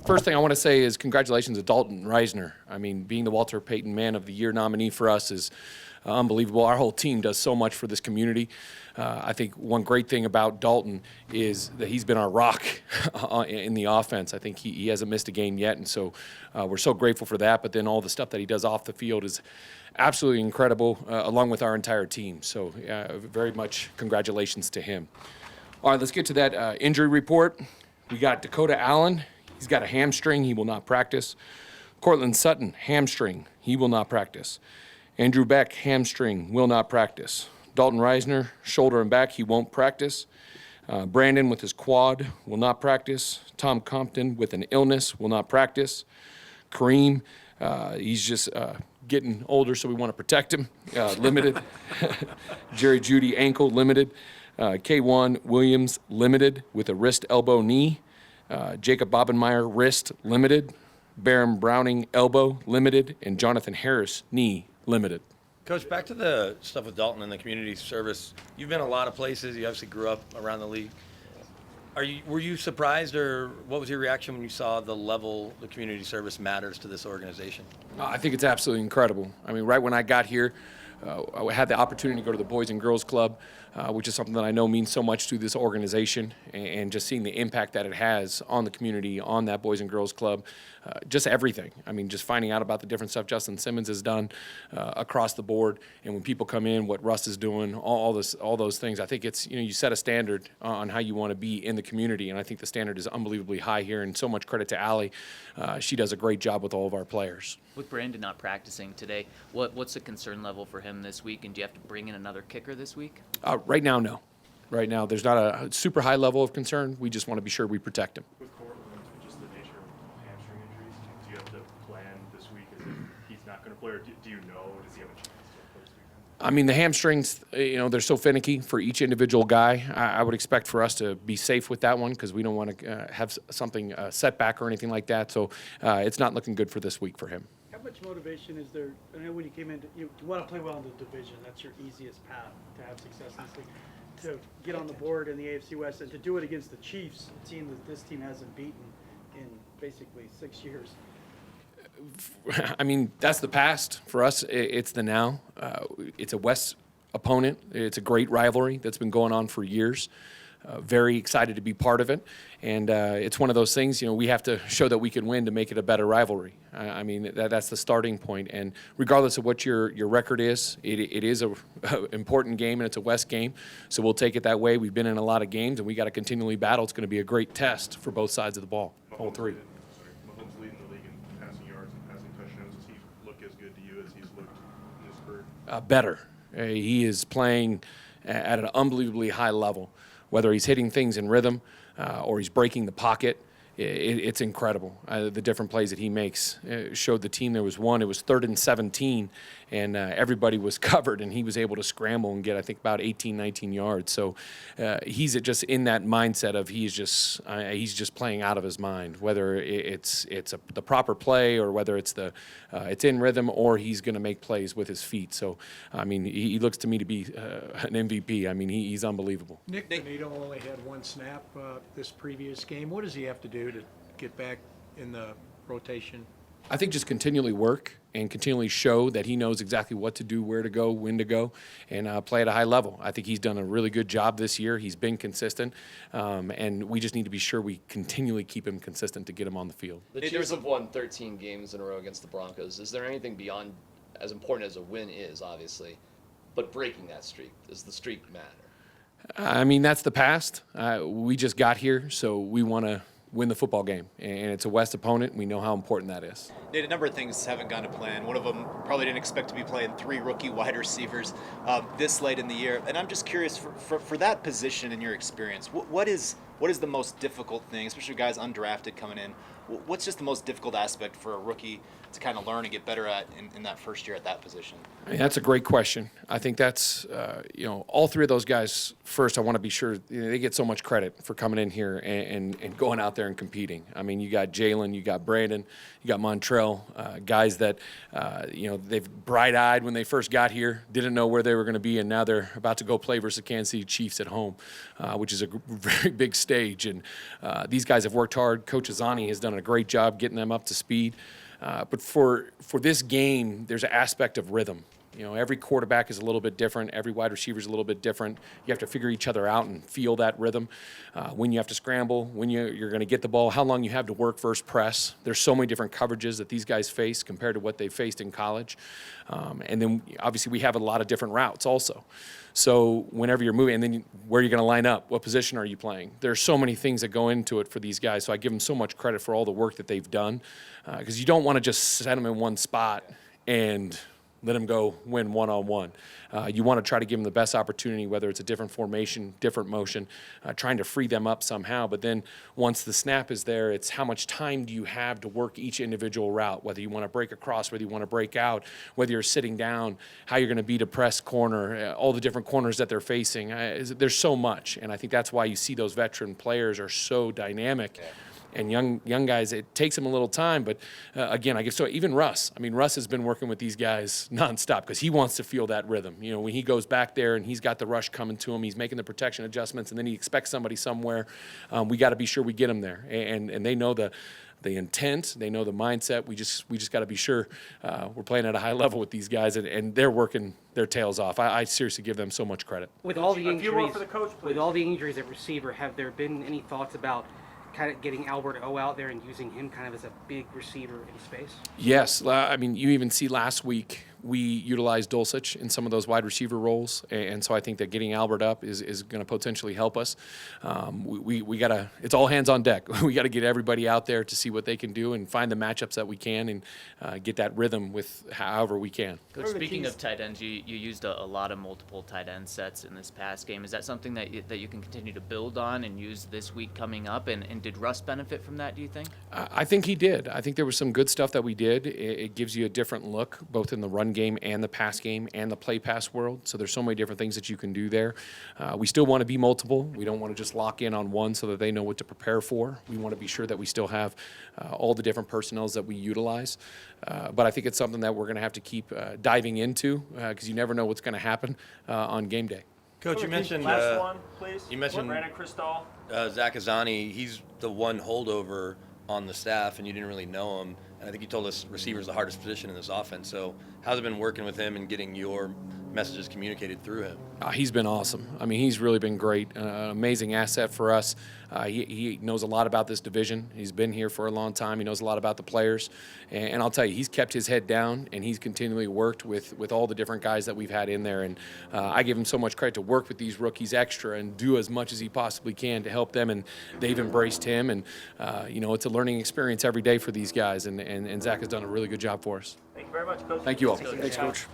first thing I want to say is congratulations to Dalton Reisner. I mean, being the Walter Payton Man of the Year nominee for us is unbelievable. Our whole team does so much for this community. I think one great thing about Dalton is that he's been our rock in the offense. I think he hasn't missed a game yet, and so we're so grateful for that. But then all the stuff that he does off the field is absolutely incredible, along with our entire team. So very much congratulations to him. All right, let's get to that injury report. We got Dakota Allen. He's got a hamstring. He will not practice. Cortland Sutton, hamstring. He will not practice. Andrew Beck, hamstring, will not practice. Dalton Reisner, shoulder and back, he won't practice. Brandon with his quad will not practice. Tom Compton with an illness will not practice. Kareem, he's just getting older, so we want to protect him, limited. Jerry Judy, ankle, limited. K1 Williams, limited with a wrist, elbow, knee. Jacob Bobenmeyer, wrist, limited. Baron Browning, elbow, limited. And Jonathan Harris, knee, limited. Coach, back to the stuff with Dalton and the community service. You've been a lot of places. You obviously grew up around the league. Were you surprised, or what was your reaction when you saw the level the community service matters to this organization? I think it's absolutely incredible. I mean, right when I got here, I had the opportunity to go to the Boys and Girls Club, which is something that I know means so much to this organization, and just seeing the impact that it has on the community, on that Boys and Girls Club, just everything. I mean, just finding out about the different stuff Justin Simmons has done across the board, and when people come in, what Russ is doing, all those things. I think it's, you set a standard on how you want to be in the community, and I think the standard is unbelievably high here, and so much credit to Allie. She does a great job with all of our players. With Brandon not practicing today, what's the concern level for him this week, and do you have to bring in another kicker this week? Right now, no. Right now, there's not a super high level of concern. We just want to be sure we protect him. With Cortland, just the nature of hamstring injuries, do you have to plan this week as if he's not going to play, or do you know, does he have a chance to play this weekend? I mean, the hamstrings, they're so finicky for each individual guy. I would expect for us to be safe with that one because we don't want to have something setback or anything like that. So it's not looking good for this week for him. How much motivation is there? I know when you came in, you want to play well in the division. That's your easiest path to have success in this league. To get on the board in the AFC West and to do it against the Chiefs, a team that this team hasn't beaten in basically 6 years. I mean, that's the past. For us, it's the now. It's a West opponent. It's a great rivalry that's been going on for years. Very excited to be part of it. And it's one of those things, we have to show that we can win to make it a better rivalry. I mean, that's the starting point. And regardless of what your record is, it is an important game, and it's a West game. So we'll take it that way. We've been in a lot of games, and we got to continually battle. It's going to be a great test for both sides of the ball, all three. Mahomes leading the league in passing yards and passing touchdowns. Does he look as good to you as he's looked in his career? Better. He is playing at an unbelievably high level. Whether he's hitting things in rhythm or he's breaking the pocket, it's incredible. The different plays that he makes showed the team. There was one, it was 3rd and 17, and everybody was covered, and he was able to scramble and get, I think, about 18, 19 yards. So he's just in that mindset of he's just playing out of his mind, whether it's the proper play or whether it's in rhythm or he's going to make plays with his feet. So, I mean, he looks to me to be an MVP. I mean, he's unbelievable. Nick Benito only had one snap this previous game. What does he have to do to get back in the rotation? I think just continually work and continually show that he knows exactly what to do, where to go, when to go, and play at a high level. I think he's done a really good job this year. He's been consistent, and we just need to be sure we continually keep him consistent to get him on the field. The Chiefs have won 13 games in a row against the Broncos. Is there anything beyond, as important as a win is, obviously, but breaking that streak? Does the streak matter? I mean, that's the past. We just got here, so we want to win the football game, and it's a West opponent. We know how important that is. Nate, a number of things haven't gone to plan. One of them probably didn't expect to be playing 3 rookie wide receivers this late in the year. And I'm just curious, for that position in your experience, what is the most difficult thing, especially guys undrafted coming in? What's just the most difficult aspect for a rookie to kind of learn and get better at in that first year at that position? I mean, that's a great question. I think that's, all 3 of those guys, first, I want to be sure they get so much credit for coming in here and going out there and competing. I mean, you got Jalen, you got Brandon, you got Montrell, guys that, they've bright-eyed when they first got here, didn't know where they were going to be, and now they're about to go play versus the Kansas City Chiefs at home, which is a very big step stage. And these guys have worked hard. Coach Azani has done a great job getting them up to speed. But for this game, there's an aspect of rhythm. You know, every quarterback is a little bit different. Every wide receiver is a little bit different. You have to figure each other out and feel that rhythm. When you have to scramble, when you're going to get the ball, how long you have to work versus press. There's so many different coverages that these guys face compared to what they faced in college. And then, obviously, we have a lot of different routes also. So whenever you're moving, and then where you're going to line up, what position are you playing? There's so many things that go into it for these guys. So I give them so much credit for all the work that they've done, because you don't want to just set them in one spot and let them go win one-on-one. You want to try to give them the best opportunity, whether it's a different formation, different motion, trying to free them up somehow. But then once the snap is there, it's how much time do you have to work each individual route, whether you want to break across, whether you want to break out, whether you're sitting down, how you're going to beat a press corner, all the different corners that they're facing. There's so much, and I think that's why you see those veteran players are so dynamic. Yeah. And young guys, it takes them a little time, but again, I guess so. Even Russ, I mean, Russ has been working with these guys nonstop because he wants to feel that rhythm. You know, when he goes back there and he's got the rush coming to him, he's making the protection adjustments, and then he expects somebody somewhere. We got to be sure we get him there, and they know the intent, they know the mindset. We just got to be sure we're playing at a high level with these guys, and they're working their tails off. I seriously give them so much credit. With all the A few more injuries, for the coach, please. with all the injuries at receiver, have there been any thoughts about kind of getting Albert O out there and using him kind of as a big receiver in space? Yes. I mean, you even see last week we utilized Dulcich in some of those wide receiver roles, and so I think that getting Albert up is going to potentially help us. We got to, it's all hands on deck. We got to get everybody out there to see what they can do and find the matchups that we can and get that rhythm with however we can. Coach, speaking of tight ends, you used a lot of multiple tight end sets in this past game. Is that something that you can continue to build on and use this week coming up? And did Russ benefit from that, do you think? I think he did. I think there was some good stuff that we did. It gives you a different look, both in the run game and the pass game and the play pass world. So there's so many different things that you can do there. We still want to be multiple. We don't want to just lock in on one so that they know what to prepare for. We want to be sure that we still have all the different personnels that we utilize. But I think it's something that we're going to have to keep diving into because you never know what's going to happen on game day. Coach, you mentioned last one, please. You mentioned Brandon Cristal. Zach Azani. He's the one holdover on the staff, and you didn't really know him. And I think you told us receiver is the hardest position in this offense. So how's it been working with him and getting your messages communicated through him? He's been awesome. I mean, he's really been great. An amazing asset for us. He knows a lot about this division. He's been here for a long time. He knows a lot about the players. And I'll tell you, he's kept his head down, and he's continually worked with all the different guys that we've had in there. And I give him so much credit to work with these rookies extra and do as much as he possibly can to help them. And they've embraced him. And, it's a learning experience every day for these guys. And Zach has done a really good job for us. Thank you very much, Coach. Thank you all. Thanks, Coach.